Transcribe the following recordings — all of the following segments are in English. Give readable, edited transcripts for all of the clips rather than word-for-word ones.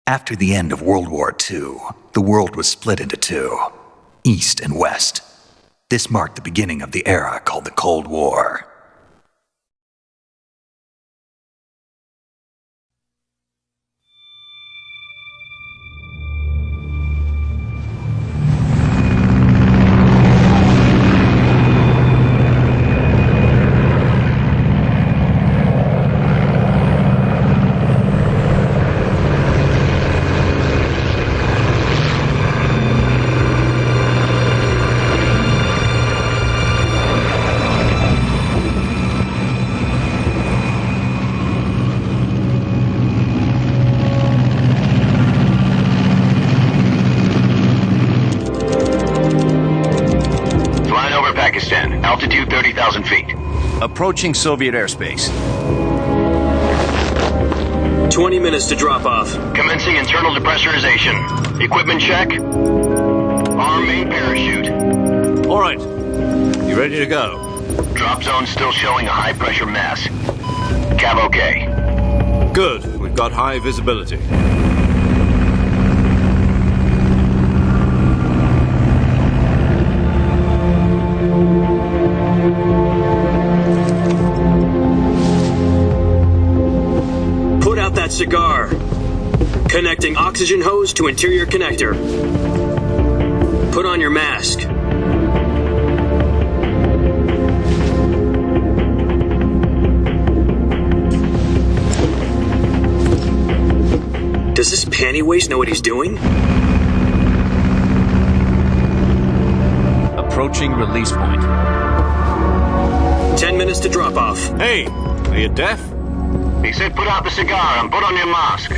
After the end of World War II, the world was split into two, East and West. This marked the beginning of the era called the Cold War. Altitude 30,000 feet. Approaching Soviet airspace. 20 minutes to drop off. Commencing internal depressurization. Equipment check. Arm main parachute. All right. You ready to go? Drop zone still showing a high pressure mass. Cav okay. Good. We've got high visibility. Cigar. Connecting oxygen hose to interior connector. Put on your mask. Does this panty waste know what he's doing? Approaching release point. 10 minutes to drop off. Hey, are you deaf? He said put out the cigar and put on your mask.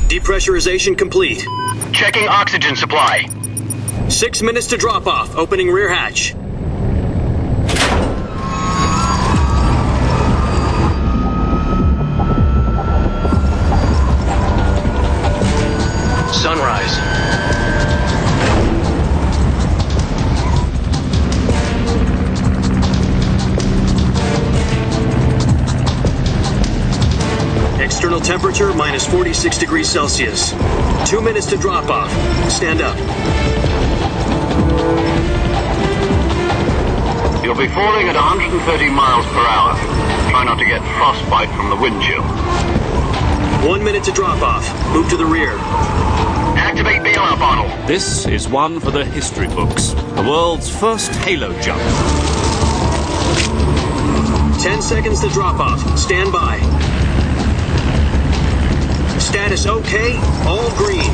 Depressurization complete. Checking oxygen supply. 6 minutes to drop off. Opening rear hatch. Sunrise. External temperature minus 46 degrees Celsius. 2 minutes to drop off. Stand up. You'll be falling at 130 miles per hour. Try not to get frostbite from the wind chill. 1 minute to drop off. Move to the rear. Activate bailout bottle. This is one for the history books. The world's first halo jump. 10 seconds to drop off. Stand by. Status okay. All green.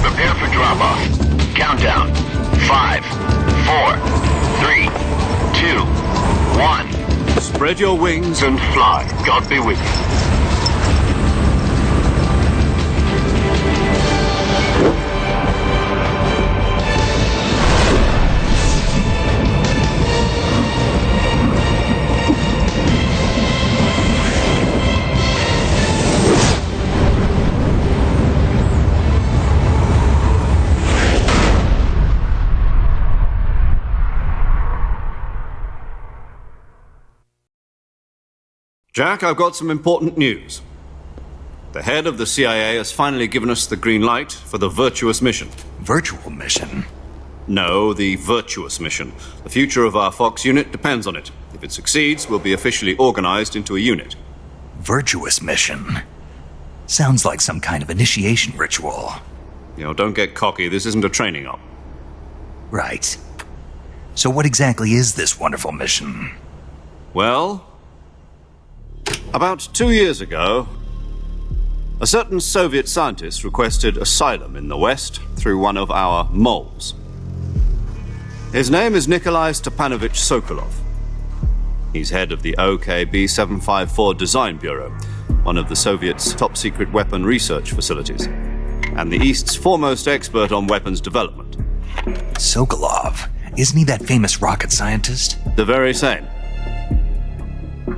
Prepare for drop off. Countdown. 5, 4, 3, 2, 1. Spread your wings And fly. God be with you. Jack, I've got some important news. The head of the CIA has finally given us the green light for the virtuous mission. Virtual mission? No, the virtuous mission. The future of our Fox unit depends on it. If it succeeds, we'll be officially organized into a unit. Virtuous mission? Sounds like some kind of initiation ritual. Don't get cocky. This isn't a training op. Right. So what exactly is this wonderful mission? Well, about 2 years ago, a certain Soviet scientist requested asylum in the West through one of our moles. His name is Nikolai Stepanovich Sokolov. He's head of the OKB 754 Design Bureau, one of the Soviets' top-secret weapon research facilities, and the East's foremost expert on weapons development. Sokolov? Isn't he that famous rocket scientist? The very same.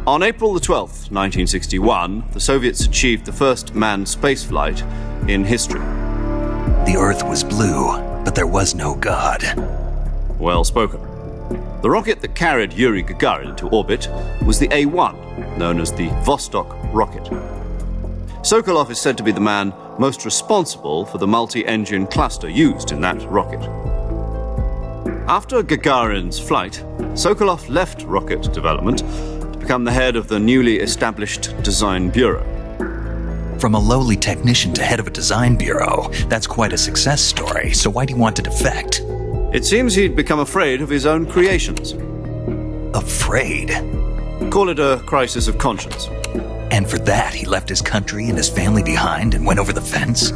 On April the 12th, 1961, the Soviets achieved the first manned spaceflight in history. The Earth was blue, but there was no God. Well spoken. The rocket that carried Yuri Gagarin into orbit was the A-1, known as the Vostok rocket. Sokolov is said to be the man most responsible for the multi-engine cluster used in that rocket. After Gagarin's flight, Sokolov left rocket development to become the head of the newly established Design Bureau. From a lowly technician to head of a design bureau, that's quite a success story, so why do you want to defect? It seems he'd become afraid of his own creations. Afraid? Call it a crisis of conscience. And for that, he left his country and his family behind and went over the fence?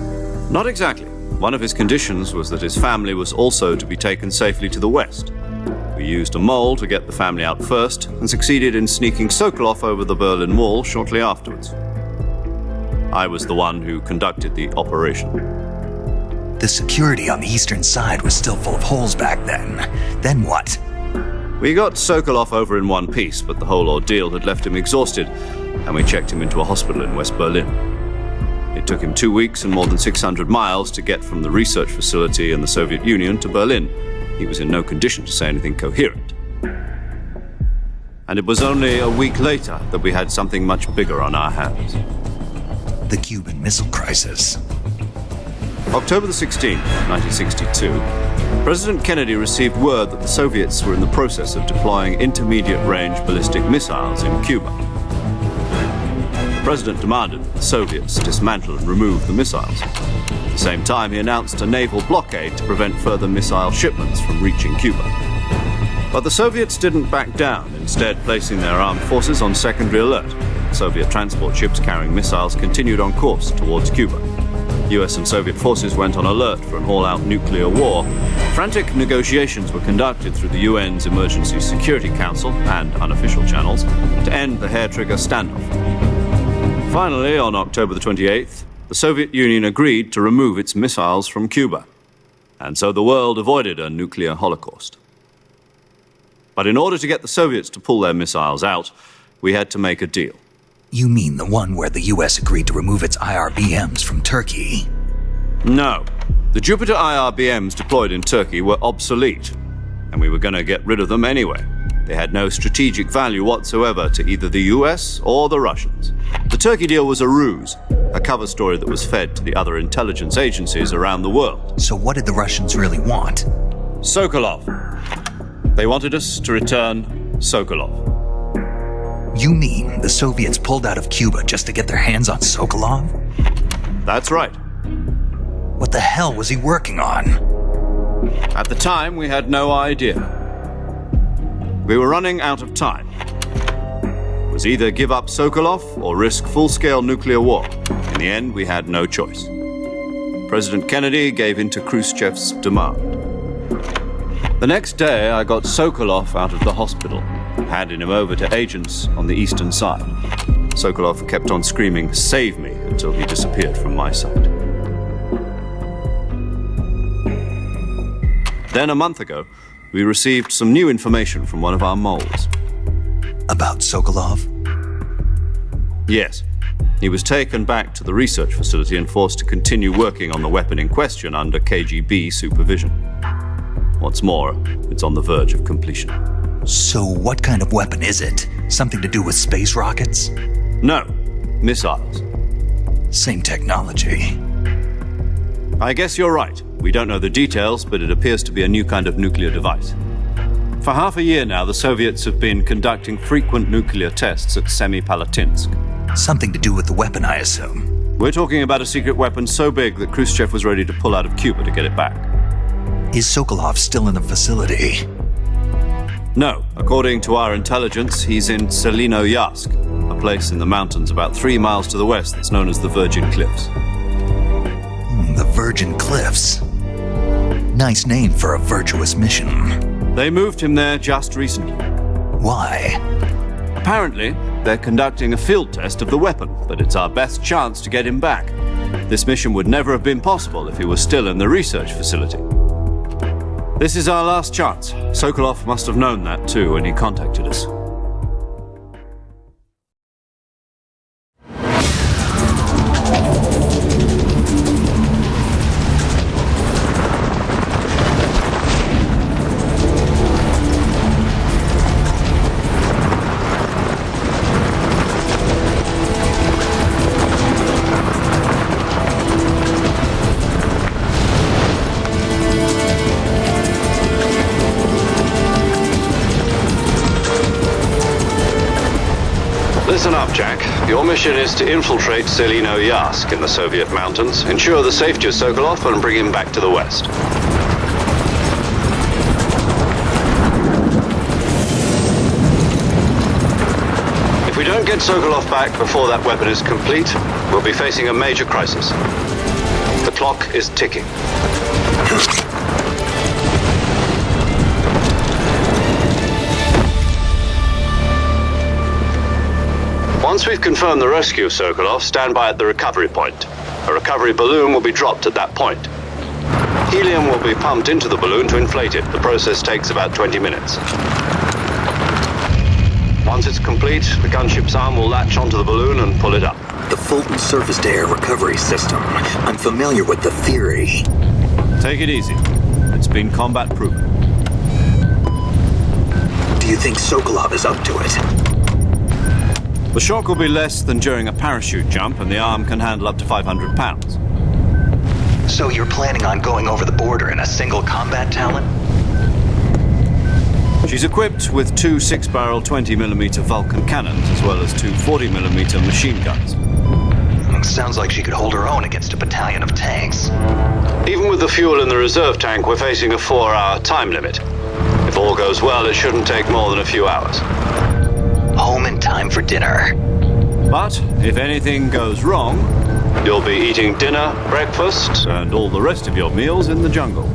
Not exactly. One of his conditions was that his family was also to be taken safely to the west. We used a mole to get the family out first and succeeded in sneaking Sokolov over the Berlin Wall shortly afterwards. I was the one who conducted the operation. The security on the eastern side was still full of holes back then. Then what? We got Sokolov over in one piece, but the whole ordeal had left him exhausted, and we checked him into a hospital in West Berlin. It took him 2 weeks and more than 600 miles to get from the research facility in the Soviet Union to Berlin. He was in no condition to say anything coherent. And it was only a week later that we had something much bigger on our hands. The Cuban Missile Crisis. October the 16th, 1962, President Kennedy received word that the Soviets were in the process of deploying intermediate-range ballistic missiles in Cuba. The President demanded that the Soviets dismantle and remove the missiles. At the same time, he announced a naval blockade to prevent further missile shipments from reaching Cuba. But the Soviets didn't back down, instead placing their armed forces on secondary alert. Soviet transport ships carrying missiles continued on course towards Cuba. US and Soviet forces went on alert for an all-out nuclear war. Frantic negotiations were conducted through the UN's Emergency Security Council and unofficial channels to end the hair-trigger standoff. Finally, on October the 28th, the Soviet Union agreed to remove its missiles from Cuba. And so the world avoided a nuclear holocaust. But in order to get the Soviets to pull their missiles out, we had to make a deal. You mean the one where the US agreed to remove its IRBMs from Turkey? No. The Jupiter IRBMs deployed in Turkey were obsolete, and we were going to get rid of them anyway. They had no strategic value whatsoever to either the US or the Russians. The Turkey deal was a ruse, a cover story that was fed to the other intelligence agencies around the world. So what did the Russians really want? Sokolov. They wanted us to return Sokolov. You mean the Soviets pulled out of Cuba just to get their hands on Sokolov? That's right. What the hell was he working on? At the time, we had no idea. We were running out of time. It was either give up Sokolov or risk full-scale nuclear war. In the end, we had no choice. President Kennedy gave in to Khrushchev's demand. The next day, I got Sokolov out of the hospital, handing him over to agents on the eastern side. Sokolov kept on screaming, "Save me," until he disappeared from my sight. Then a month ago, we received some new information from one of our moles. About Sokolov? Yes. He was taken back to the research facility and forced to continue working on the weapon in question under KGB supervision. What's more, it's on the verge of completion. So what kind of weapon is it? Something to do with space rockets? No, missiles. Same technology. I guess you're right. We don't know the details, but it appears to be a new kind of nuclear device. For half a year now, the Soviets have been conducting frequent nuclear tests at Semipalatinsk. Something to do with the weapon, I assume. We're talking about a secret weapon so big that Khrushchev was ready to pull out of Cuba to get it back. Is Sokolov still in the facility? No. According to our intelligence, he's in Selinoyarsk, a place in the mountains about 3 miles to the west that's known as the Virgin Cliffs. The Virgin Cliffs. Nice name for a virtuous mission. They moved him there just recently. Why? Apparently, they're conducting a field test of the weapon, but it's our best chance to get him back. This mission would never have been possible if he was still in the research facility. This is our last chance. Sokolov must have known that too when he contacted us. Listen up, Jack. Your mission is to infiltrate Selino Yask in the Soviet mountains, ensure the safety of Sokolov, and bring him back to the West. If we don't get Sokolov back before that weapon is complete, we'll be facing a major crisis. The clock is ticking. Once we've confirmed the rescue of Sokolov, stand by at the recovery point. A recovery balloon will be dropped at that point. Helium will be pumped into the balloon to inflate it. The process takes about 20 minutes. Once it's complete, the gunship's arm will latch onto the balloon and pull it up. The Fulton surface-to-air recovery system. I'm familiar with the theory. Take it easy. It's been combat-proven. Do you think Sokolov is up to it? The shock will be less than during a parachute jump, and the arm can handle up to 500 pounds. So you're planning on going over the border in a single combat Talon? She's equipped with two 6-barrel 20mm Vulcan cannons, as well as two 40mm machine guns. Sounds like she could hold her own against a battalion of tanks. Even with the fuel in the reserve tank, we're facing a 4-hour time limit. If all goes well, it shouldn't take more than a few hours. Home in time for dinner. But if anything goes wrong, you'll be eating dinner, breakfast, and all the rest of your meals in the jungle.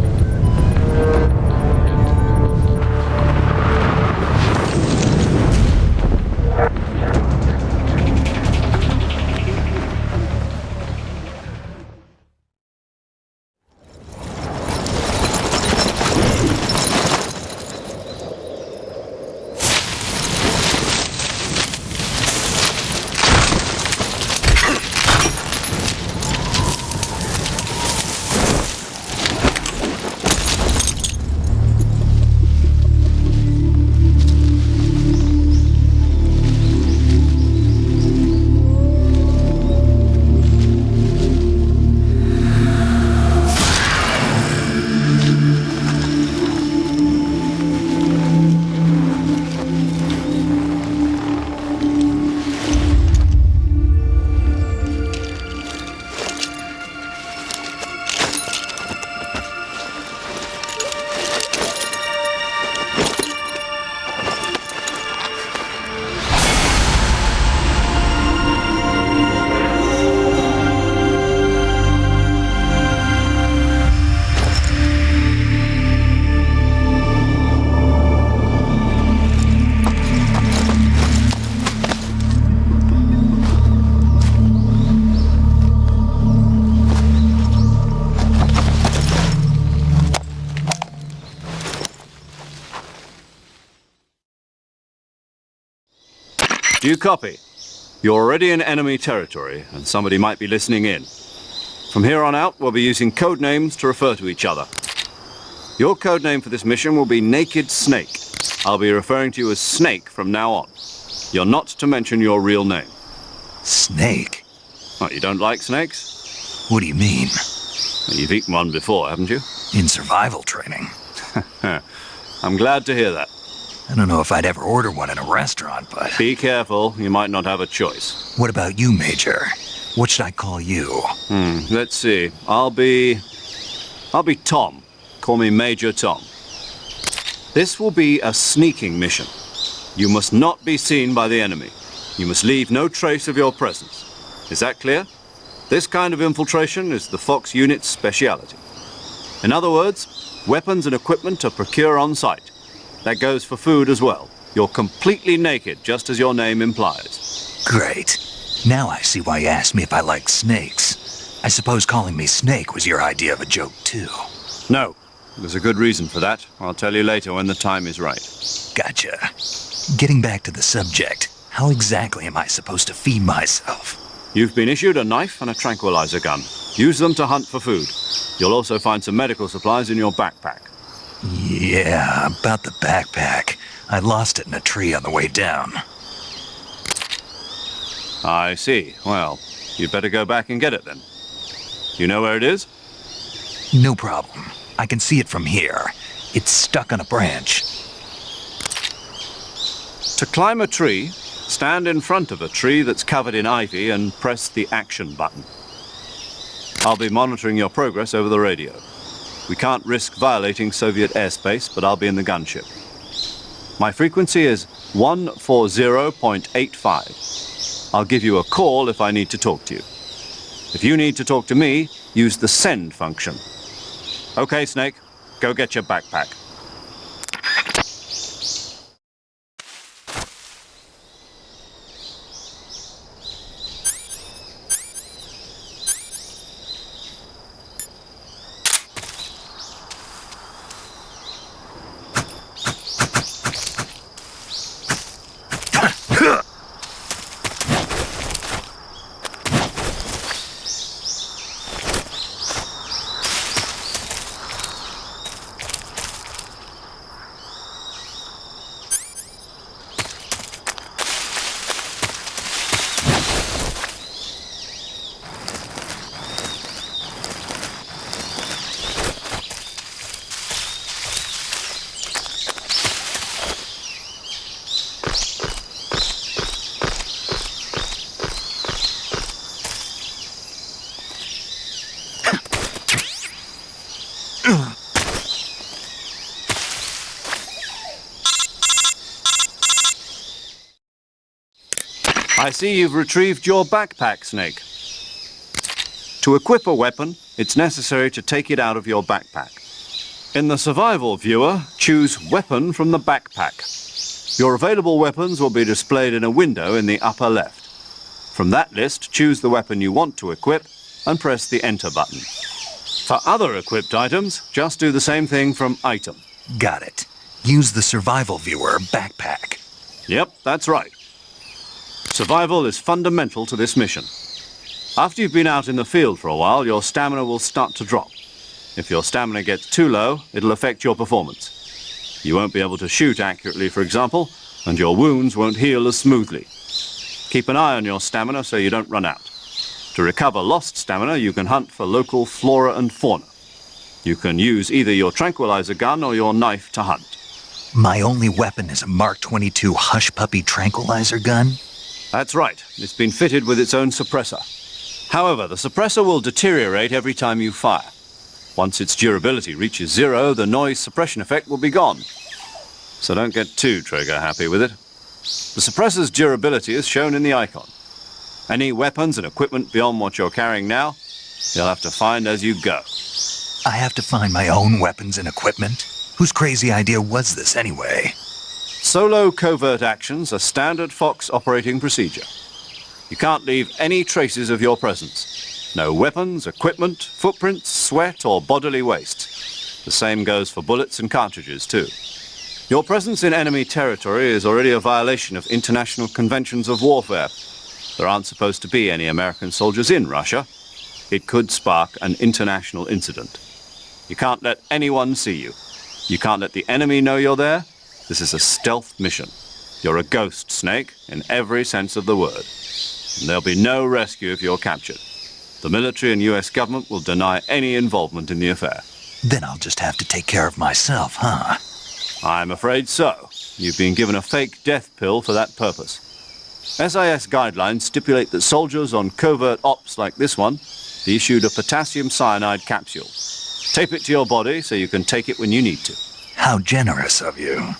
Do you copy? You're already in enemy territory, and somebody might be listening in. From here on out, we'll be using code names to refer to each other. Your code name for this mission will be Naked Snake. I'll be referring to you as Snake from now on. You're not to mention your real name. Snake? Oh, you don't like snakes? What do you mean? You've eaten one before, haven't you? In survival training. I'm glad to hear that. I don't know if I'd ever order one in a restaurant, but... Be careful, you might not have a choice. What about you, Major? What should I call you? Let's see. I'll be Tom. Call me Major Tom. This will be a sneaking mission. You must not be seen by the enemy. You must leave no trace of your presence. Is that clear? This kind of infiltration is the Fox unit's speciality. In other words, weapons and equipment are procured on site. That goes for food as well. You're completely naked, just as your name implies. Great. Now I see why you asked me if I like snakes. I suppose calling me Snake was your idea of a joke, too. No. There's a good reason for that. I'll tell you later when the time is right. Gotcha. Getting back to the subject, how exactly am I supposed to feed myself? You've been issued a knife and a tranquilizer gun. Use them to hunt for food. You'll also find some medical supplies in your backpack. Yeah, about the backpack. I lost it in a tree on the way down. I see. Well, you'd better go back and get it then. You know where it is? No problem. I can see it from here. It's stuck on a branch. To climb a tree, Stand in front of a tree that's covered in ivy and press the action button. I'll be monitoring your progress over the radio. We can't risk violating Soviet airspace, but I'll be in the gunship. My frequency is 140.85. I'll give you a call if I need to talk to you. If you need to talk to me, use the send function. Okay, Snake, go get your backpack. I see you've retrieved your backpack, Snake. To equip a weapon, it's necessary to take it out of your backpack. In the survival viewer, choose Weapon from the backpack. Your available weapons will be displayed in a window in the upper left. From that list, choose the weapon you want to equip and press the Enter button. For other equipped items, just do the same thing from Item. Got it. Use the survival viewer backpack. Yep, that's right. Survival is fundamental to this mission. After you've been out in the field for a while, your stamina will start to drop. If your stamina gets too low, it'll affect your performance. You won't be able to shoot accurately, for example, and your wounds won't heal as smoothly. Keep an eye on your stamina so you don't run out. To recover lost stamina, you can hunt for local flora and fauna. You can use either your tranquilizer gun or your knife to hunt. My only weapon is a Mark 22 Hush Puppy tranquilizer gun? That's right. It's been fitted with its own suppressor. However, the suppressor will deteriorate every time you fire. Once its durability reaches 0, the noise suppression effect will be gone. So don't get too trigger-happy with it. The suppressor's durability is shown in the icon. Any weapons and equipment beyond what you're carrying now, you'll have to find as you go. I have to find my own weapons and equipment? Whose crazy idea was this anyway? Solo covert actions are standard Fox operating procedure. You can't leave any traces of your presence. No weapons, equipment, footprints, sweat, or bodily waste. The same goes for bullets and cartridges, too. Your presence in enemy territory is already a violation of international conventions of warfare. There aren't supposed to be any American soldiers in Russia. It could spark an international incident. You can't let anyone see you. You can't let the enemy know you're there. This is a stealth mission. You're a ghost, Snake, in every sense of the word. And there'll be no rescue if you're captured. The military and US government will deny any involvement in the affair. Then I'll just have to take care of myself, huh? I'm afraid so. You've been given a fake death pill for that purpose. SIS guidelines stipulate that soldiers on covert ops like this one be issued a potassium cyanide capsule. Tape it to your body so you can take it when you need to. How generous of you.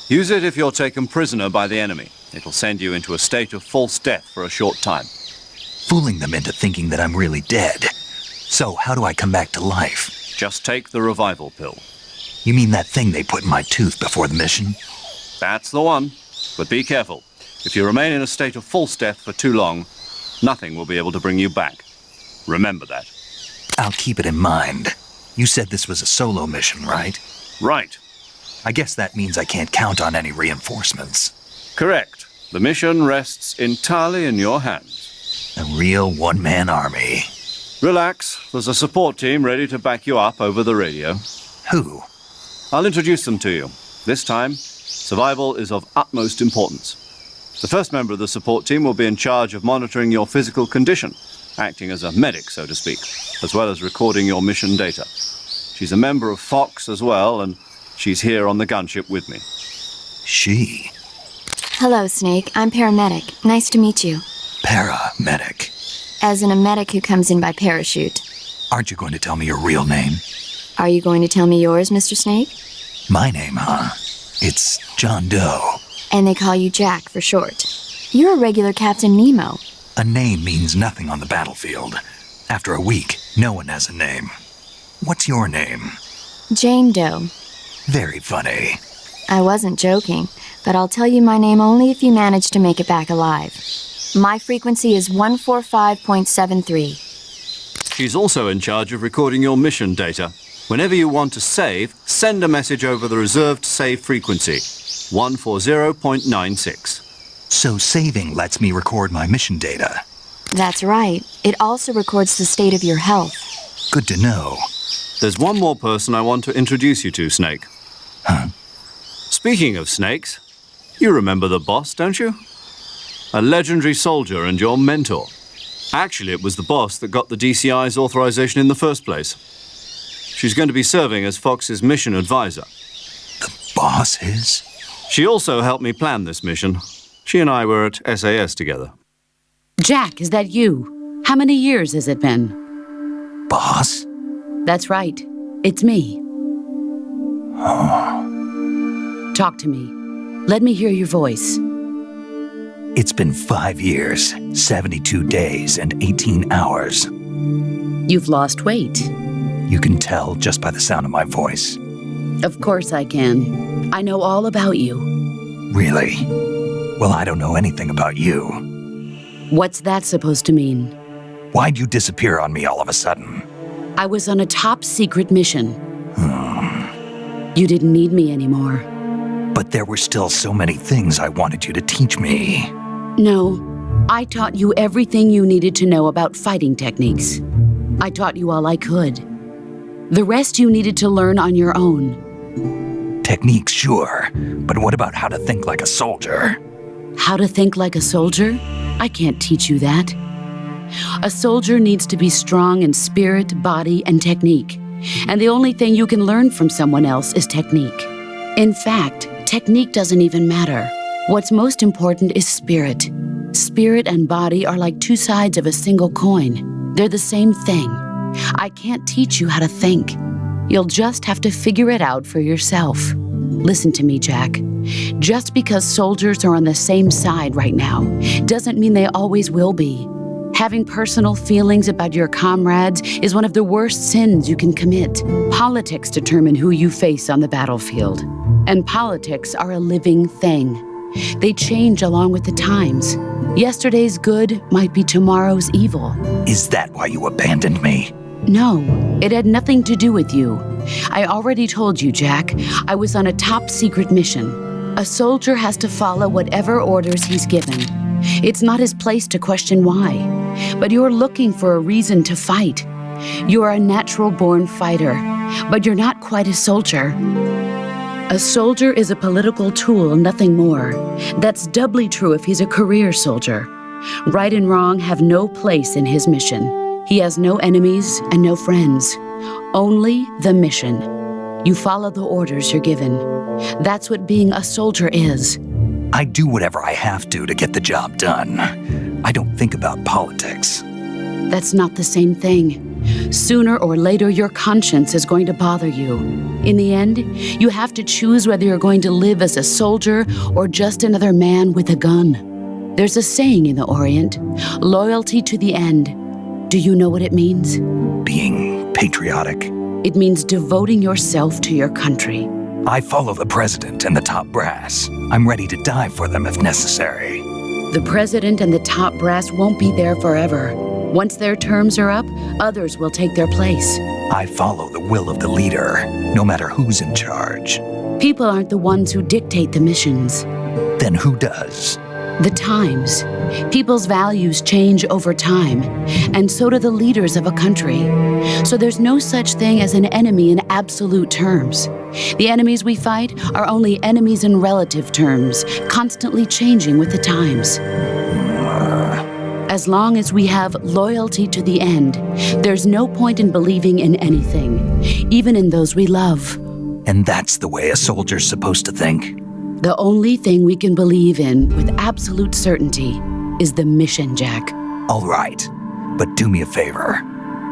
Use it if you're taken prisoner by the enemy. It'll send you into a state of false death for a short time. Fooling them into thinking that I'm really dead. So how do I come back to life? Just take the revival pill. You mean that thing they put in my tooth before the mission? That's the one. But be careful. If you remain in a state of false death for too long, nothing will be able to bring you back. Remember that. I'll keep it in mind. You said this was a solo mission, right? Right. I guess that means I can't count on any reinforcements. Correct. The mission rests entirely in your hands. A real one-man army. Relax. There's a support team ready to back you up over the radio. Who? I'll introduce them to you. This time, survival is of utmost importance. The first member of the support team will be in charge of monitoring your physical condition, acting as a medic, so to speak, as well as recording your mission data. She's a member of Fox as well, and she's here on the gunship with me. She? Hello, Snake. I'm paramedic. Nice to meet you. Paramedic. As in a medic who comes in by parachute. Aren't you going to tell me your real name? Are you going to tell me yours, Mr. Snake? My name, huh? It's John Doe. And they call you Jack for short. You're a regular Captain Nemo. A name means nothing on the battlefield. After a week, no one has a name. What's your name? Jane Doe. Very funny. I wasn't joking, but I'll tell you my name only if you manage to make it back alive. My frequency is 145.73. She's also in charge of recording your mission data. Whenever you want to save, send a message over the reserved save frequency, 140.96. So saving lets me record my mission data. That's right. It also records the state of your health. Good to know. There's one more person I want to introduce you to, Snake. Huh? Speaking of snakes, you remember the boss, don't you? A legendary soldier and your mentor. Actually, it was the boss that got the DCI's authorization in the first place. She's going to be serving as Fox's mission advisor. The boss is? She also helped me plan this mission. She and I were at SAS together. Jack, is that you? How many years has it been? Boss? That's right. It's me. Talk to me. Let me hear your voice. It's been 5 years, 72 days, and 18 hours. You've lost weight. You can tell just by the sound of my voice. Of course I can. I know all about you. Really? Well, I don't know anything about you. What's that supposed to mean? Why'd you disappear on me all of a sudden? I was on a top-secret mission. You didn't need me anymore. But there were still so many things I wanted you to teach me. No, I taught you everything you needed to know about fighting techniques. I taught you all I could. The rest you needed to learn on your own. Techniques, sure. But what about how to think like a soldier? How to think like a soldier? I can't teach you that. A soldier needs to be strong in spirit, body, and technique. And the only thing you can learn from someone else is technique. In fact, technique doesn't even matter. What's most important is spirit. Spirit and body are like two sides of a single coin. They're the same thing. I can't teach you how to think. You'll just have to figure it out for yourself. Listen to me, Jack. Just because soldiers are on the same side right now doesn't mean they always will be. Having personal feelings about your comrades is one of the worst sins you can commit. Politics determine who you face on the battlefield. And politics are a living thing. They change along with the times. Yesterday's good might be tomorrow's evil. Is that why you abandoned me? No, it had nothing to do with you. I already told you, Jack. I was on a top-secret mission. A soldier has to follow whatever orders he's given. It's not his place to question why. But you're looking for a reason to fight. You're a natural-born fighter, but you're not quite a soldier. A soldier is a political tool, nothing more. That's doubly true if he's a career soldier. Right and wrong have no place in his mission. He has no enemies and no friends. Only the mission. You follow the orders you're given. That's what being a soldier is. I do whatever I have to get the job done. I don't think about politics. That's not the same thing. Sooner or later, your conscience is going to bother you. In the end, you have to choose whether you're going to live as a soldier or just another man with a gun. There's a saying in the Orient, loyalty to the end. Do you know what it means? Being patriotic. It means devoting yourself to your country. I follow the president and the top brass. I'm ready to die for them if necessary. The president and the top brass won't be there forever. Once their terms are up, others will take their place. I follow the will of the leader, no matter who's in charge. People aren't the ones who dictate the missions. Then who does? The times. People's values change over time, and so do the leaders of a country. So there's no such thing as an enemy in absolute terms. The enemies we fight are only enemies in relative terms, constantly changing with the times. As long as we have loyalty to the end, there's no point in believing in anything, even in those we love. And that's the way a soldier's supposed to think? The only thing we can believe in with absolute certainty is the mission, Jack. All right, but do me a favor.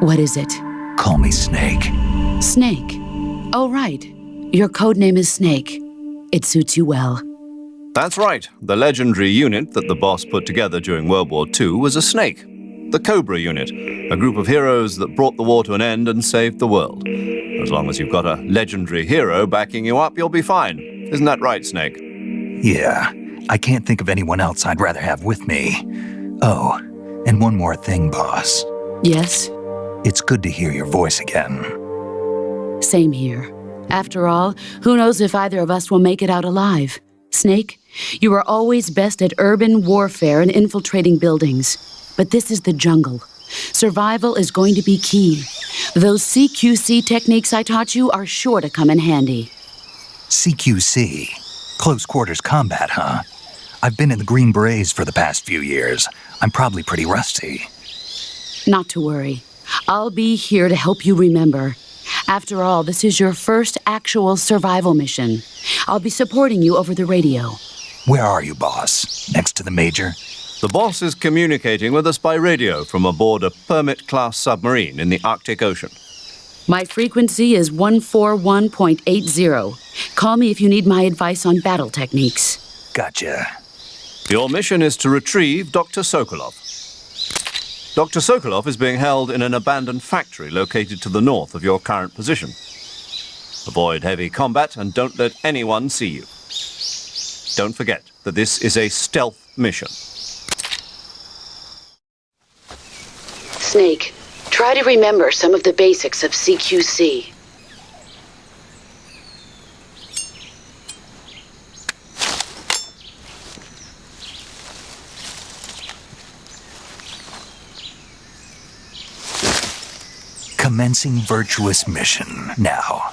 What is it? Call me Snake. Snake. Oh, right. Your code name is Snake. It suits you well. That's right. The legendary unit that the boss put together during World War II was a snake. The Cobra unit, a group of heroes that brought the war to an end and saved the world. As long as you've got a legendary hero backing you up, you'll be fine. Isn't that right, Snake? Yeah, I can't think of anyone else I'd rather have with me. Oh, and one more thing, boss. Yes? It's good to hear your voice again. Same here. After all, who knows if either of us will make it out alive? Snake, you are always best at urban warfare and infiltrating buildings. But this is the jungle. Survival is going to be key. Those CQC techniques I taught you are sure to come in handy. CQC? Close quarters combat, huh? I've been in the Green Berets for the past few years. I'm probably pretty rusty. Not to worry. I'll be here to help you remember. After all, this is your first actual survival mission. I'll be supporting you over the radio. Where are you, boss? Next to the Major? The boss is communicating with us by radio from aboard a Permit-class submarine in the Arctic Ocean. My frequency is 141.80. Call me if you need my advice on battle techniques. Gotcha. Your mission is to retrieve Dr. Sokolov. Dr. Sokolov is being held in an abandoned factory located to the north of your current position. Avoid heavy combat and don't let anyone see you. Don't forget that this is a stealth mission. Snake, try to remember some of the basics of CQC. Commencing virtuous mission now.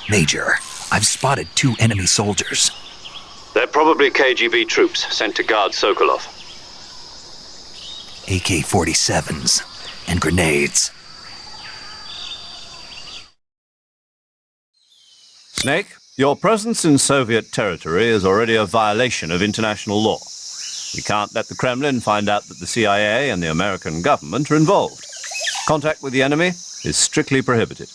Major, I've spotted 2 enemy soldiers. They're probably KGB troops sent to guard Sokolov. AK-47s and grenades. Snake, your presence in Soviet territory is already a violation of international law. We can't let the Kremlin find out that the CIA and the American government are involved. Contact with the enemy is strictly prohibited.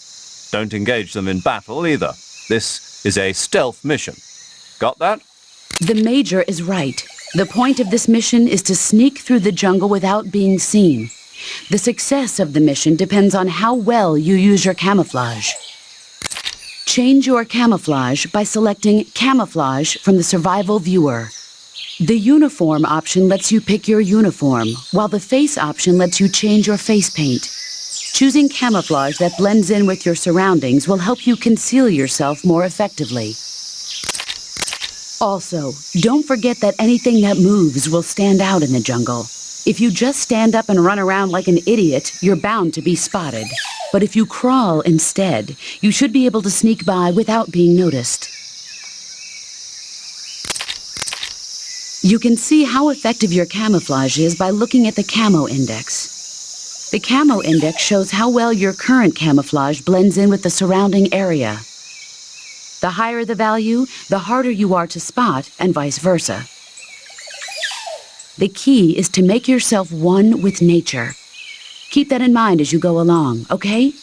Don't engage them in battle either. This is a stealth mission. Got that? The Major is right. The point of this mission is to sneak through the jungle without being seen. The success of the mission depends on how well you use your camouflage. Change your camouflage by selecting Camouflage from the Survival Viewer. The Uniform option lets you pick your uniform, while the Face option lets you change your face paint. Choosing camouflage that blends in with your surroundings will help you conceal yourself more effectively. Also, don't forget that anything that moves will stand out in the jungle. If you just stand up and run around like an idiot, you're bound to be spotted. But if you crawl instead, you should be able to sneak by without being noticed. You can see how effective your camouflage is by looking at the Camo Index. The Camo Index shows how well your current camouflage blends in with the surrounding area. The higher the value, the harder you are to spot, and vice versa. The key is to make yourself one with nature. Keep that in mind as you go along, okay?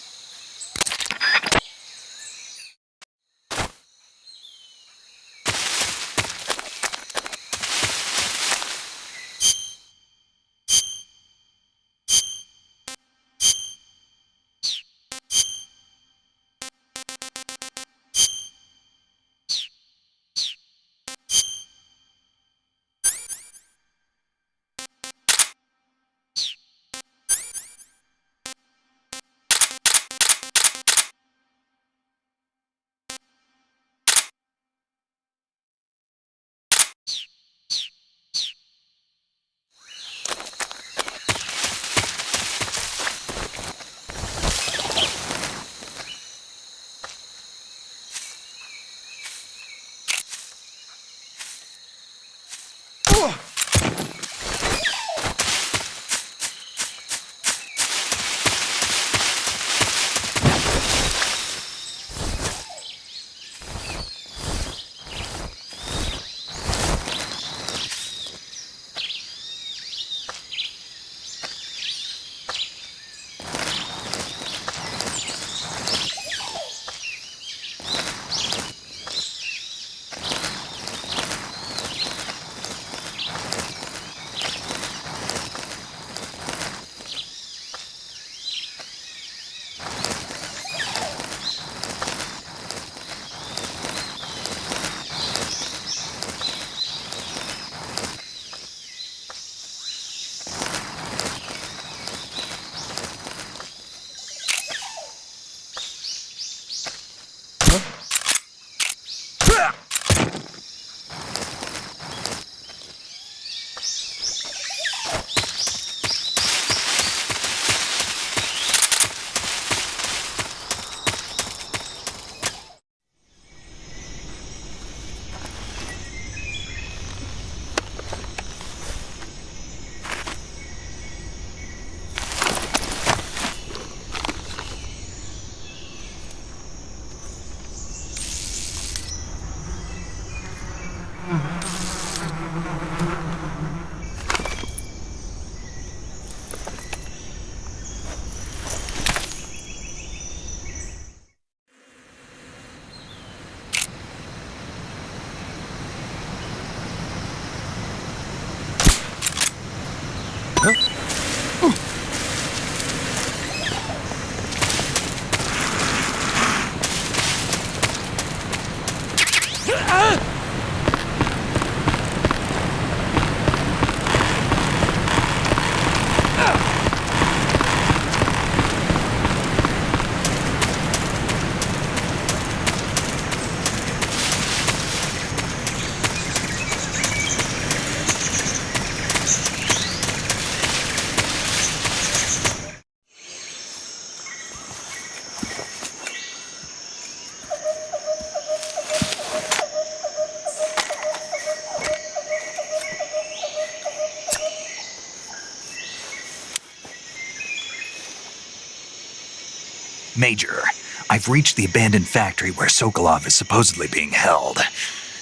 Major, I've reached the abandoned factory where Sokolov is supposedly being held.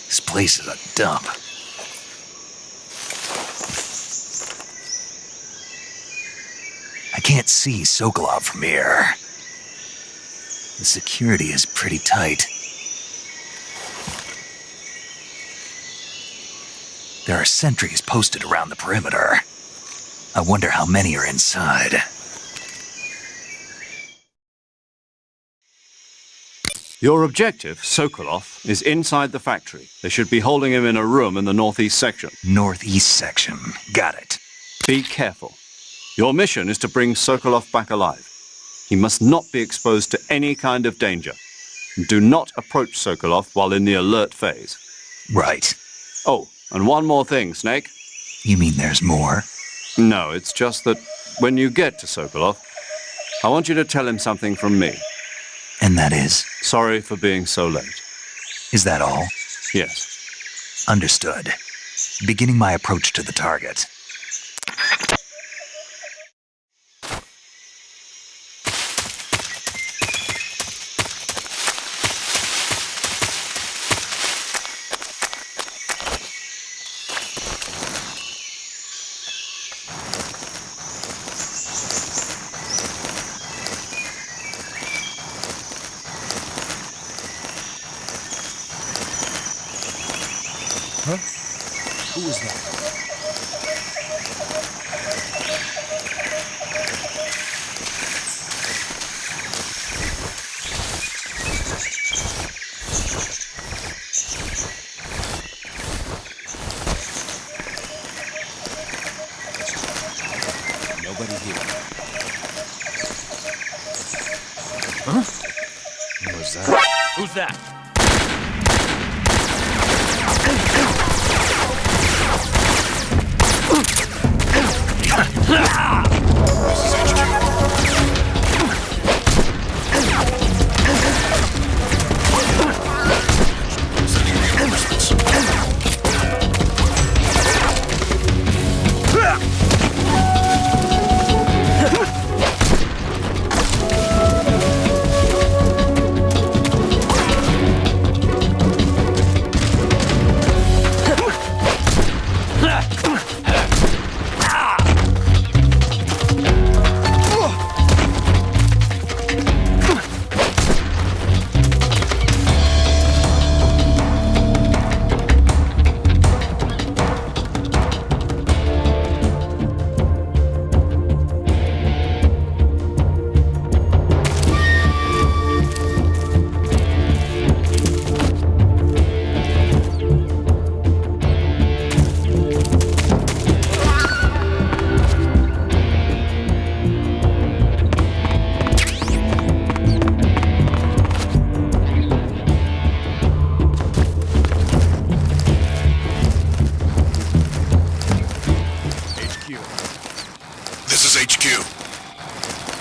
This place is a dump. I can't see Sokolov from here. The security is pretty tight. There are sentries posted around the perimeter. I wonder how many are inside. Your objective, Sokolov, is inside the factory. They should be holding him in a room in the northeast section. Northeast section. Got it. Be careful. Your mission is to bring Sokolov back alive. He must not be exposed to any kind of danger. Do not approach Sokolov while in the alert phase. Right. Oh, and one more thing, Snake. You mean there's more? No, it's just that when you get to Sokolov, I want you to tell him something from me. And that is? Sorry for being so late. Is that all? Yes. Understood. Beginning my approach to the target. Who was that? Nobody here. Huh? Who was that? Who's that?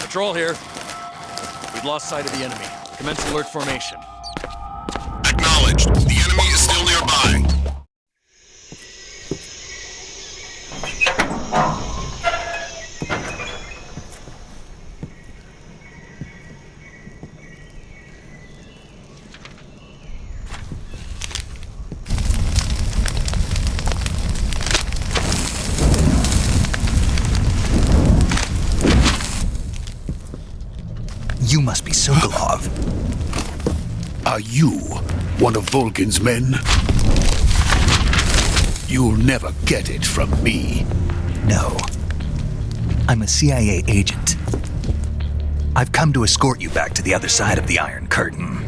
Patrol here. We've lost sight of the enemy. Commence alert formation. Acknowledged. The enemy is still nearby. You must be Sokolov. Are you one of Volgin's men? You'll never get it from me. No. I'm a CIA agent. I've come to escort you back to the other side of the Iron Curtain.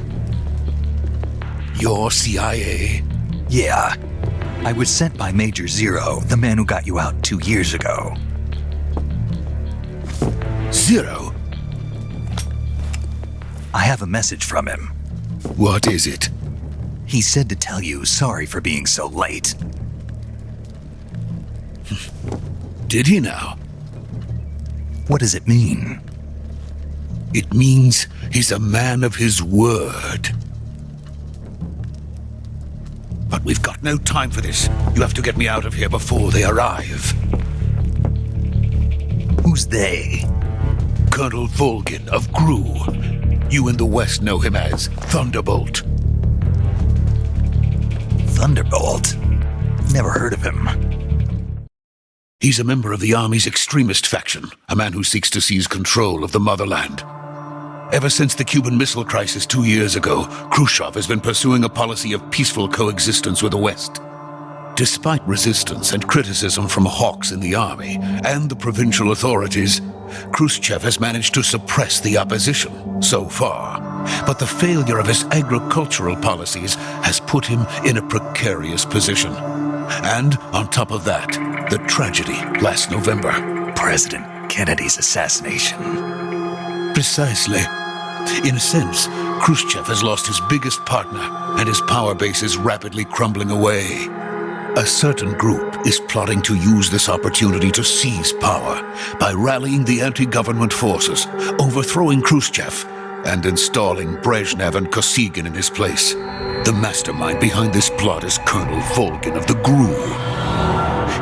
You're CIA? Yeah. I was sent by Major Zero, the man who got you out 2 years ago. Zero? I have a message from him. What is it? He said to tell you sorry for being so late. Did he now? What does it mean? It means he's a man of his word. But we've got no time for this. You have to get me out of here before they arrive. Who's they? Colonel Volgin of GRU. You in the West know him as Thunderbolt. Thunderbolt? Never heard of him. He's a member of the Army's extremist faction, a man who seeks to seize control of the motherland. Ever since the Cuban Missile Crisis 2 years ago, Khrushchev has been pursuing a policy of peaceful coexistence with the West. Despite resistance and criticism from hawks in the army and the provincial authorities, Khrushchev has managed to suppress the opposition so far. But the failure of his agricultural policies has put him in a precarious position. And on top of that, the tragedy last November. President Kennedy's assassination. Precisely. In a sense, Khrushchev has lost his biggest partner, and his power base is rapidly crumbling away. A certain group is plotting to use this opportunity to seize power by rallying the anti-government forces, overthrowing Khrushchev, and installing Brezhnev and Kosygin in his place. The mastermind behind this plot is Colonel Volgin of the GRU.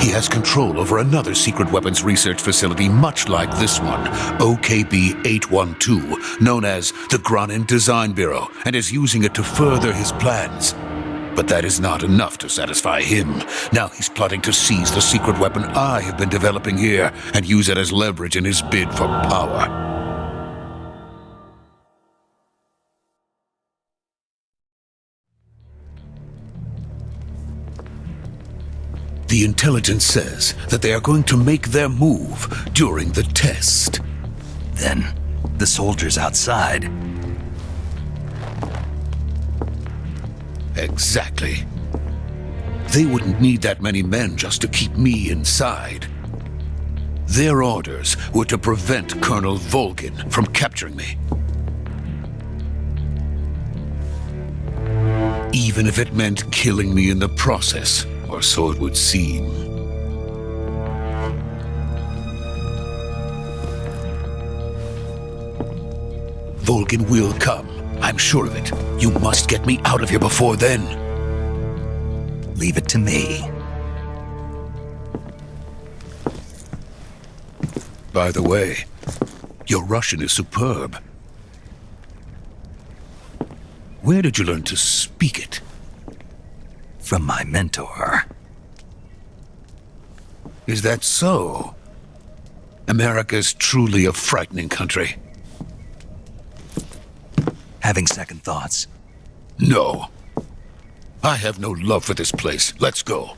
He has control over another secret weapons research facility much like this one, OKB-812, known as the Granin Design Bureau, and is using it to further his plans. But that is not enough to satisfy him. Now he's plotting to seize the secret weapon I have been developing here and use it as leverage in his bid for power. The intelligence says that they are going to make their move during the test. Then, the soldiers outside. Exactly. They wouldn't need that many men just to keep me inside. Their orders were to prevent Colonel Volgin from capturing me. Even if it meant killing me in the process. Or so it would seem. Volgin will come. I'm sure of it. You must get me out of here before then. Leave it to me. By the way, your Russian is superb. Where did you learn to speak it? From my mentor. Is that so? America's truly a frightening country. Having second thoughts? No. I have no love for this place. Let's go.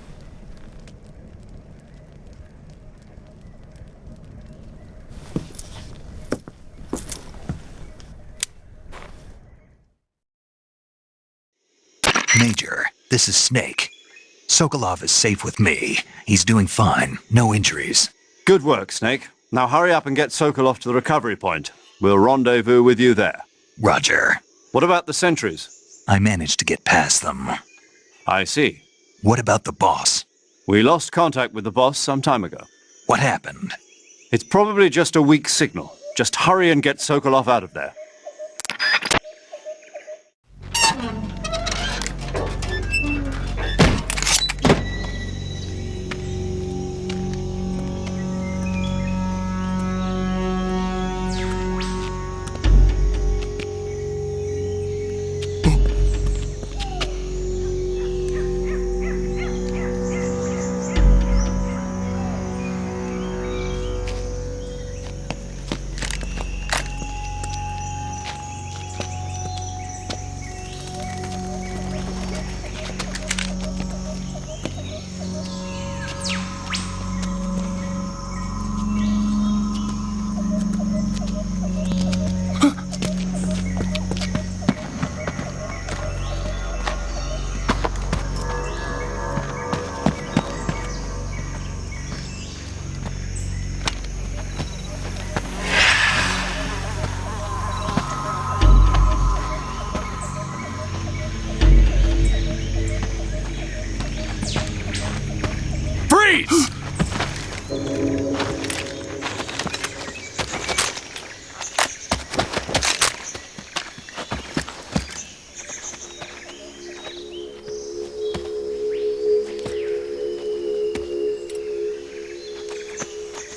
Major, this is Snake. Sokolov is safe with me. He's doing fine. No injuries. Good work, Snake. Now hurry up and get Sokolov to the recovery point. We'll rendezvous with you there. Roger. What about the sentries? I managed to get past them. I see. What about the boss? We lost contact with the boss some time ago. What happened? It's probably just a weak signal. Just hurry and get Sokolov out of there.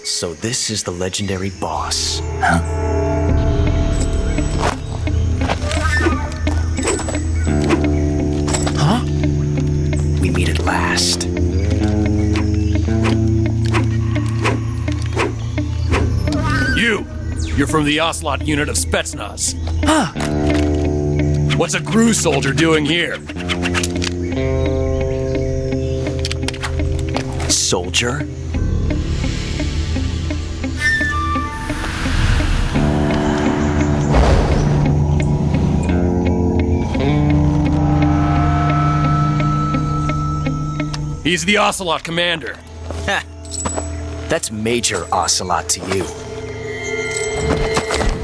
So this is the legendary boss. Huh? Huh? We meet at last. You're from the Ocelot unit of Spetsnaz. Huh. What's a GRU soldier doing here? soldier? He's the Ocelot commander. Ha! That's Major Ocelot to you.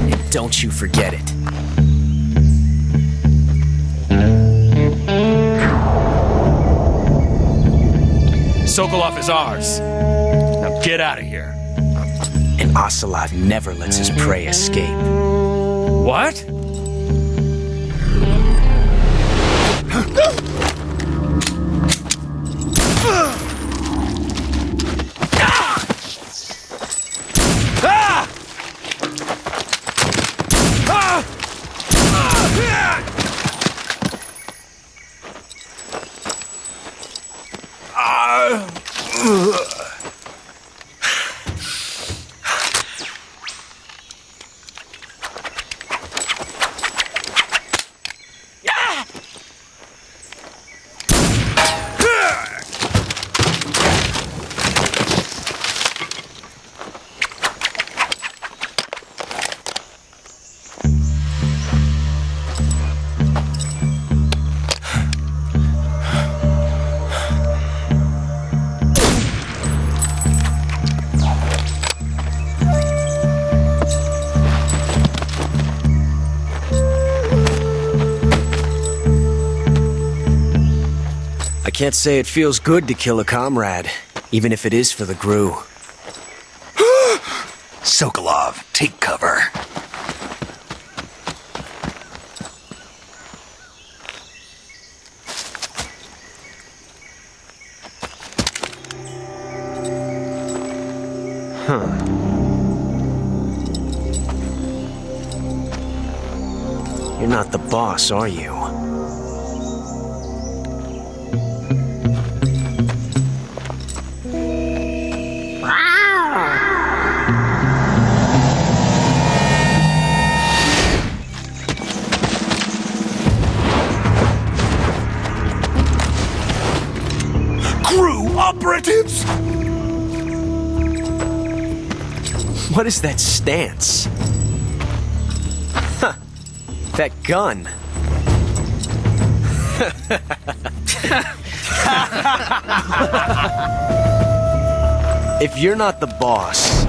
And don't you forget it. Sokolov is ours. Now get out of here. And Ocelot never lets his prey escape. What? I can't say it feels good to kill a comrade, even if it is for the GRU. Sokolov, take cover. You're not the boss, are you? GRU operatives! What is that stance? Huh. That gun. If you're not the boss,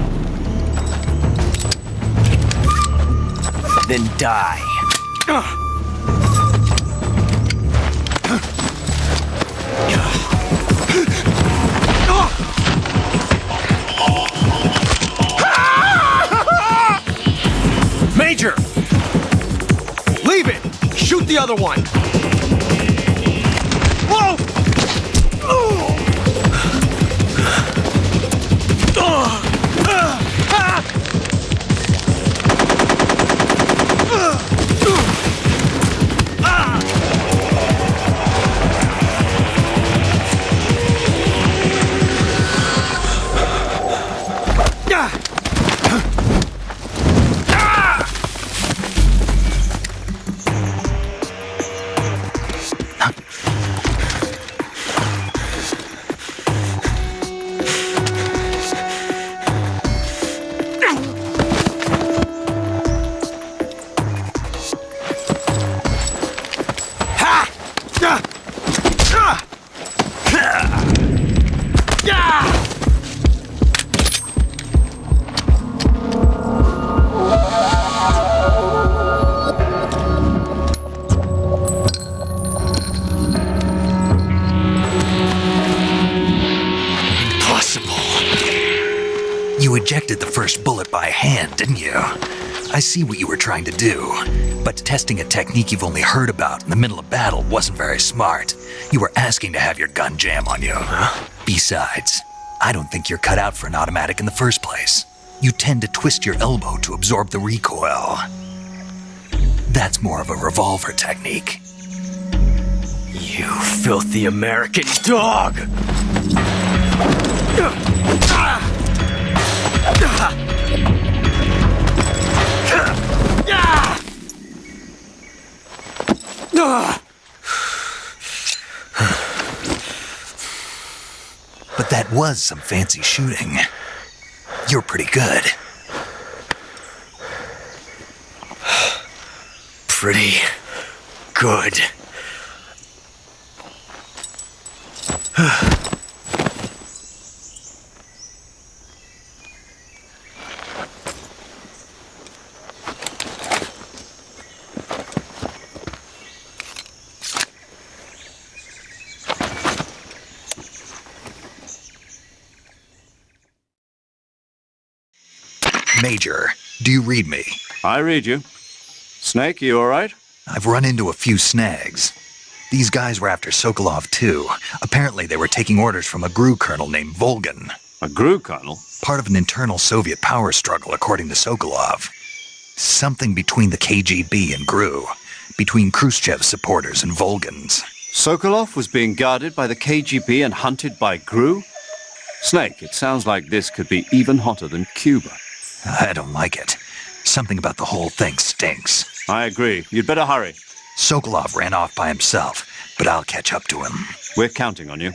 then die. Major! Leave it! Shoot the other one! Whoa! You ejected the first bullet by hand, didn't you? I see what you were trying to do, but testing a technique you've only heard about in the middle of battle wasn't very smart. You were asking to have your gun jam on you. Besides, I don't think you're cut out for an automatic in the first place. You tend to twist your elbow to absorb the recoil. That's more of a revolver technique. You filthy American dog! But That was some fancy shooting. You're pretty good. Pretty good. Major, do you read me? I read you. Snake, you all right? I've run into a few snags. These guys were after Sokolov, too. Apparently, they were taking orders from a GRU colonel named Volgan. A GRU colonel? Part of an internal Soviet power struggle, according to Sokolov. Something between the KGB and GRU. Between Khrushchev's supporters and Volgan's. Sokolov was being guarded by the KGB and hunted by GRU? Snake, it sounds like this could be even hotter than Cuba. I don't like it. Something about the whole thing stinks. I agree. You'd better hurry. Sokolov ran off by himself, but I'll catch up to him. We're counting on you.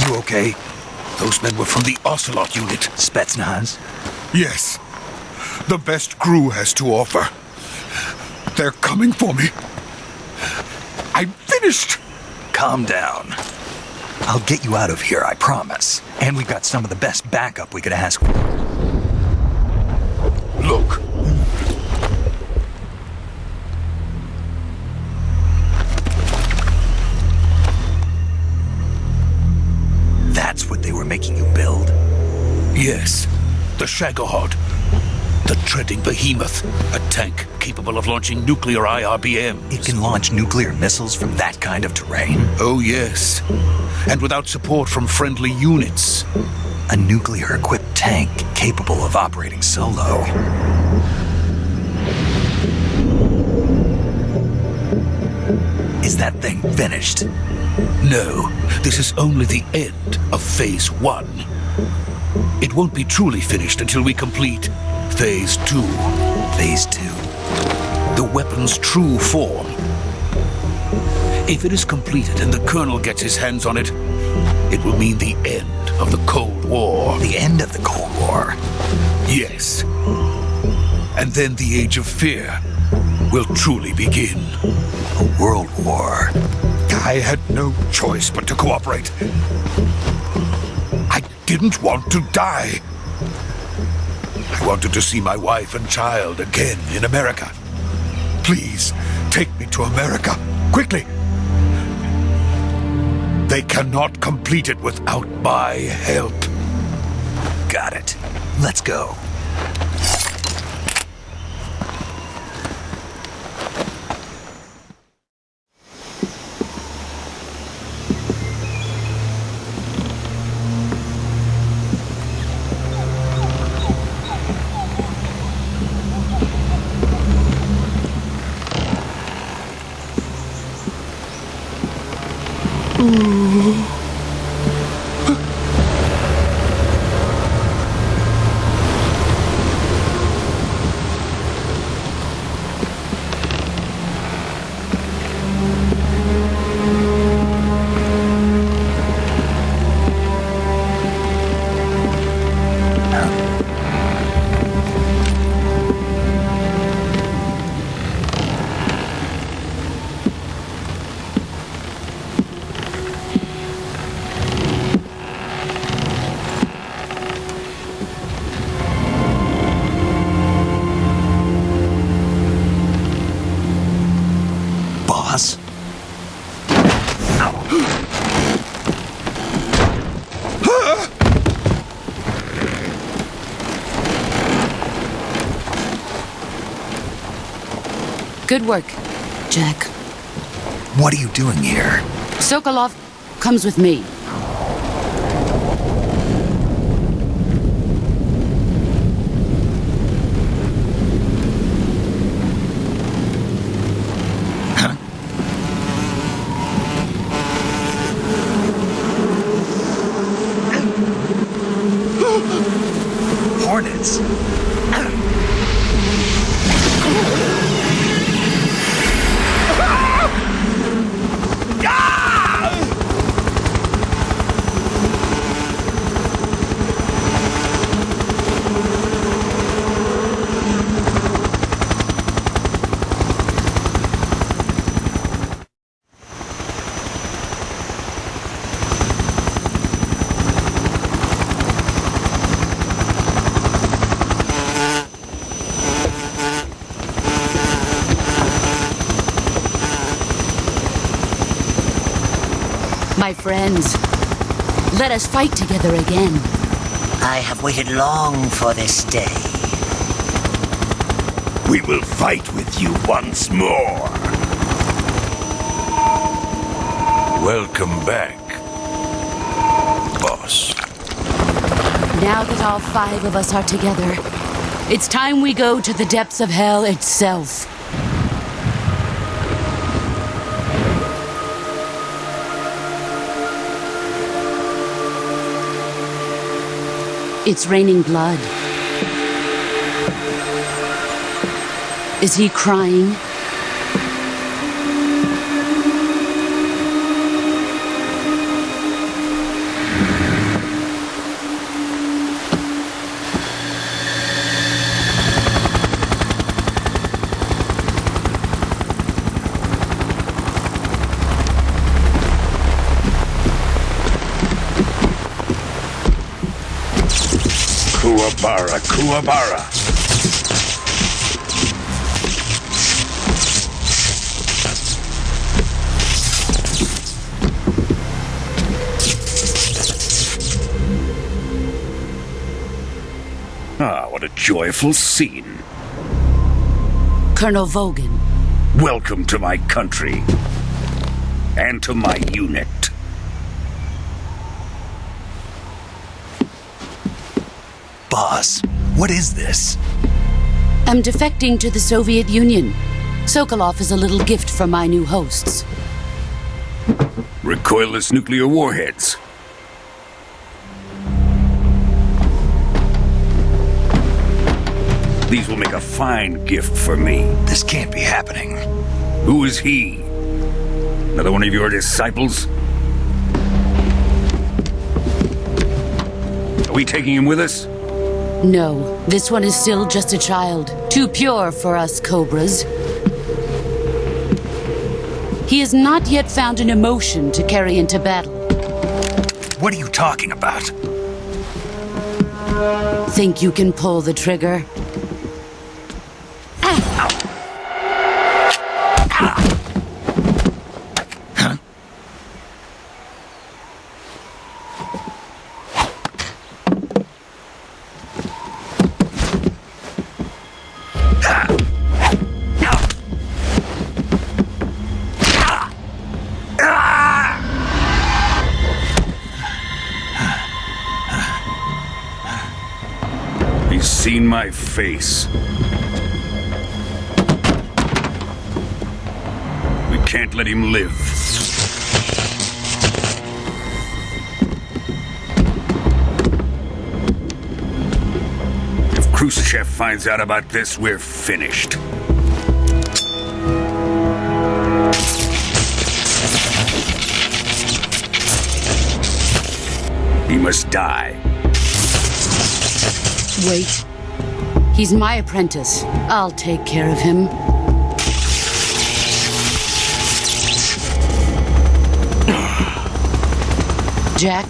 You okay? Those men were from the Ocelot unit. Spetsnaz? Yes. The best GRU has to offer. They're coming for me. I'm finished. Calm down. I'll get you out of here, I promise. And we've got some of the best backup we could ask. Look. That's what they were making you build? Yes. The Shagohod. The treading behemoth. A tank capable of launching nuclear IRBMs. It can launch nuclear missiles from that kind of terrain? Oh, yes. And without support from friendly units. A nuclear-equipped tank capable of operating solo. Is that thing finished? No, this is only the end of Phase 1. It won't be truly finished until we complete Phase 2. Phase 2? The weapon's true form. If it is completed and the Colonel gets his hands on it, it will mean the end of the Cold War. The end of the Cold War? Yes. And then the Age of Fear will truly begin. A world war. I had no choice but to cooperate. I didn't want to die. I wanted to see my wife and child again in America. Please, take me to America, quickly. They cannot complete it without my help. Got it. Let's go. Good work, Jack. What are you doing here? Sokolov comes with me. Hornets. My friends, let us fight together again. I have waited long for this day. We will fight with you once more. Welcome back, boss. Now that all 5 of us are together, it's time we go to the depths of hell itself. It's raining blood. Is he crying? Kuwabara, Kuwabara. Ah, what a joyful scene. Colonel Vogan. Welcome to my country. And to my unit. Boss, what is this? I'm defecting to the Soviet Union. Sokolov is a little gift from my new hosts. Recoilless nuclear warheads. These will make a fine gift for me. This can't be happening. Who is he? Another one of your disciples? Are we taking him with us? No, this one is still just a child. Too pure for us Cobras. He has not yet found an emotion to carry into battle. What are you talking about? Think you can pull the trigger? He's seen my face. We can't let him live. If Khrushchev finds out about this, we're finished. He must die. Wait. He's my apprentice. I'll take care of him. Jack,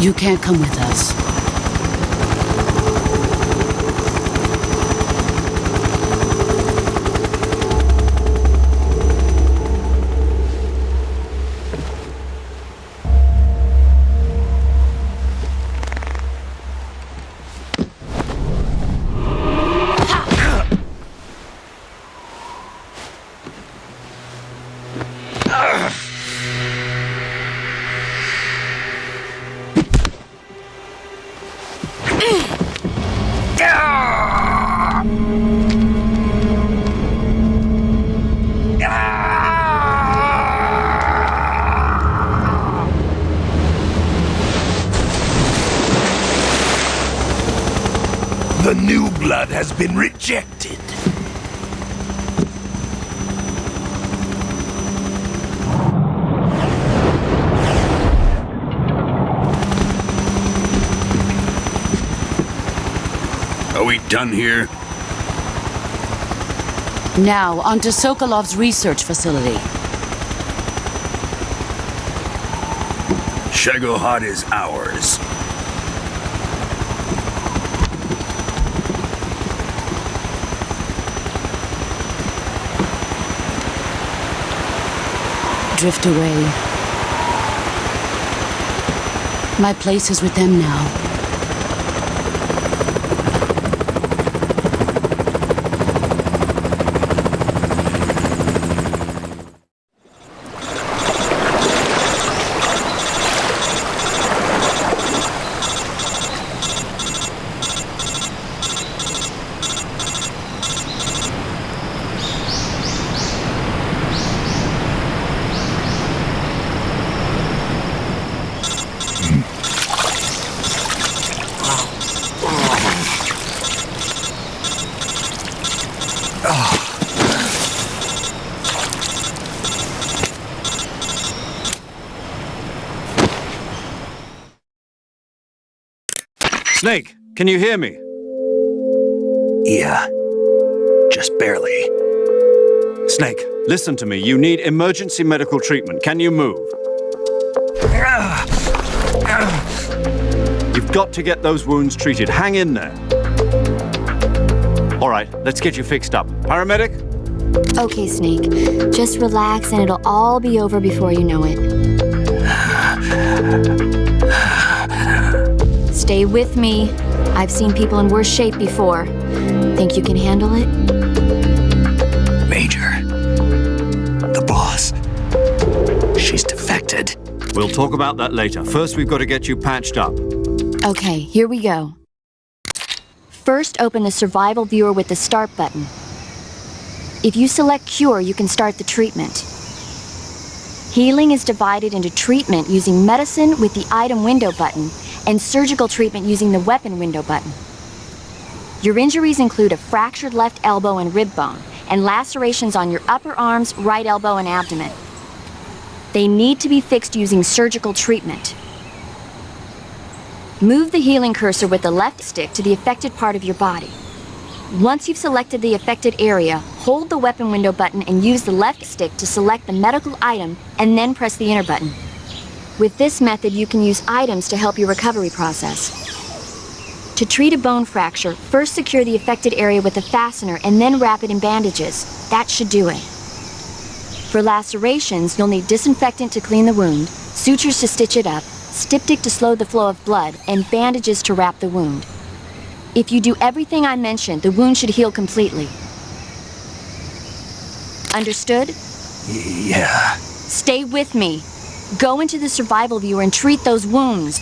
you can't come with us. The new blood has been rejected. Are we done here? Now, on to Sokolov's research facility. Shagohod is ours. Drift away. My place is with them now. Snake, can you hear me? Yeah. Just barely. Snake, listen to me. You need emergency medical treatment. Can you move? You've got to get those wounds treated. Hang in there. All right, let's get you fixed up. Paramedic? Okay, Snake. Just relax and it'll all be over before you know it. Stay with me. I've seen people in worse shape before. Think you can handle it? Major. The boss. She's defected. We'll talk about that later. First, we've got to get you patched up. Okay, here we go. First, open the survival viewer with the start button. If you select cure, you can start the treatment. Healing is divided into treatment using medicine with the item window button and surgical treatment using the weapon window button. Your injuries include a fractured left elbow and rib bone, and lacerations on your upper arms, right elbow, and abdomen. They need to be fixed using surgical treatment. Move the healing cursor with the left stick to the affected part of your body. Once you've selected the affected area, hold the weapon window button and use the left stick to select the medical item, and then press the enter button. With this method, you can use items to help your recovery process. To treat a bone fracture, first secure the affected area with a fastener and then wrap it in bandages. That should do it. For lacerations, you'll need disinfectant to clean the wound, sutures to stitch it up, styptic to slow the flow of blood, and bandages to wrap the wound. If you do everything I mentioned, the wound should heal completely. Understood? Yeah. Stay with me. Go into the survival viewer and treat those wounds.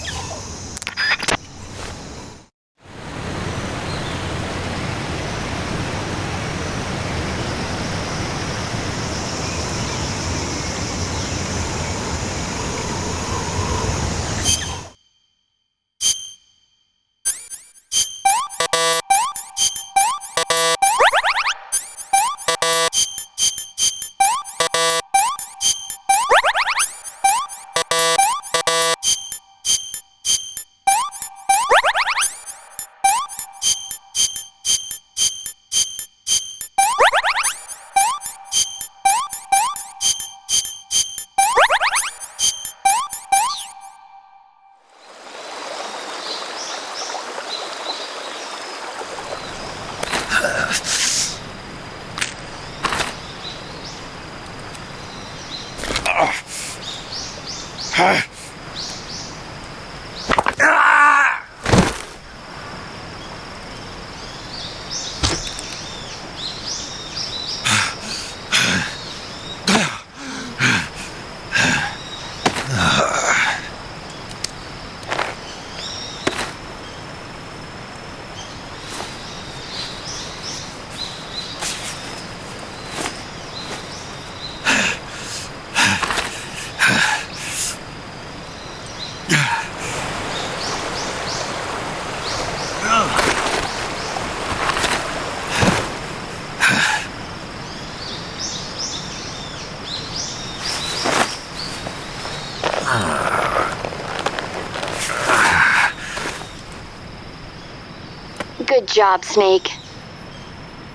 Good job, Snake.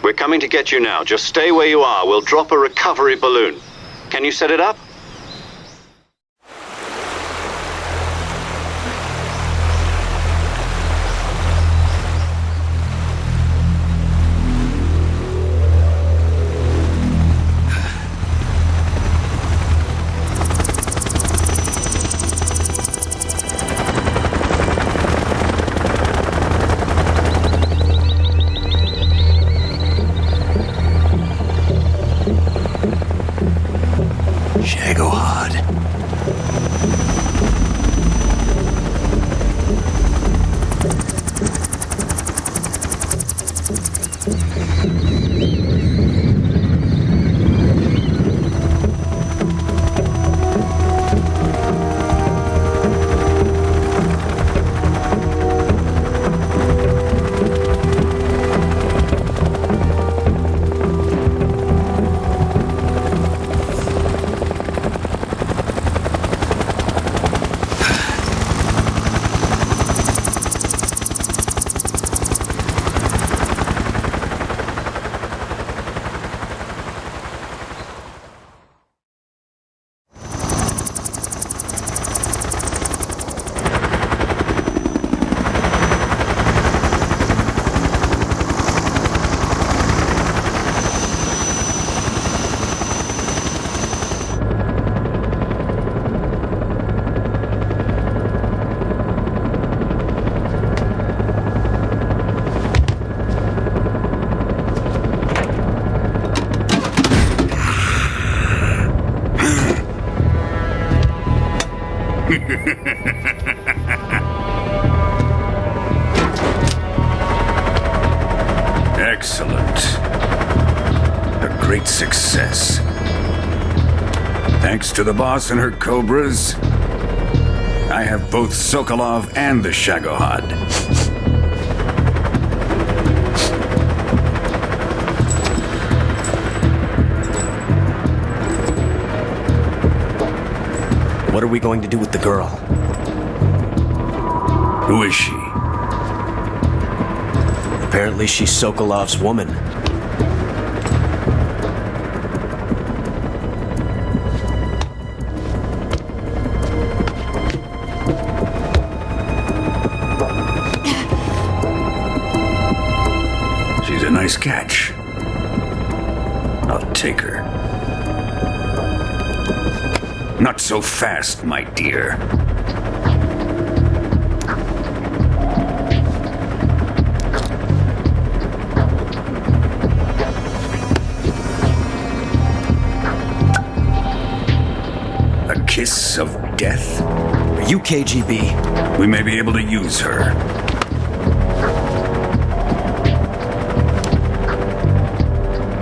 We're coming to get you now. Just stay where you are. We'll drop a recovery balloon. Can you set it up? Excellent. A great success. Thanks to the boss and her cobras, I have both Sokolov and the Shagohod. What are we going to do with the girl? Who is she? Apparently she's Sokolov's woman. She's a nice catch. I'll take her. Not so fast, my dear. A kiss of death? Are you KGB? We may be able to use her.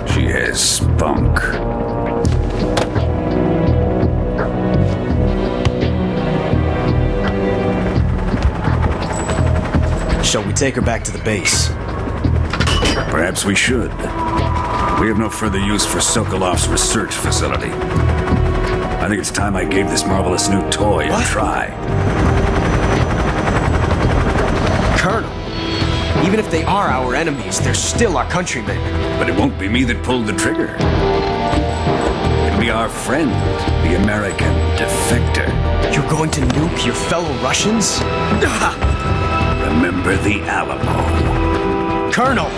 She has spunk. Shall we take her back to the base? Perhaps we should. We have no further use for Sokolov's research facility. I think it's time I gave this marvelous new toy a try. Colonel, even if they are our enemies, they're still our countrymen. But it won't be me that pulled the trigger. It'll be our friend, the American defector. You're going to nuke your fellow Russians? Remember the Alamo. Colonel!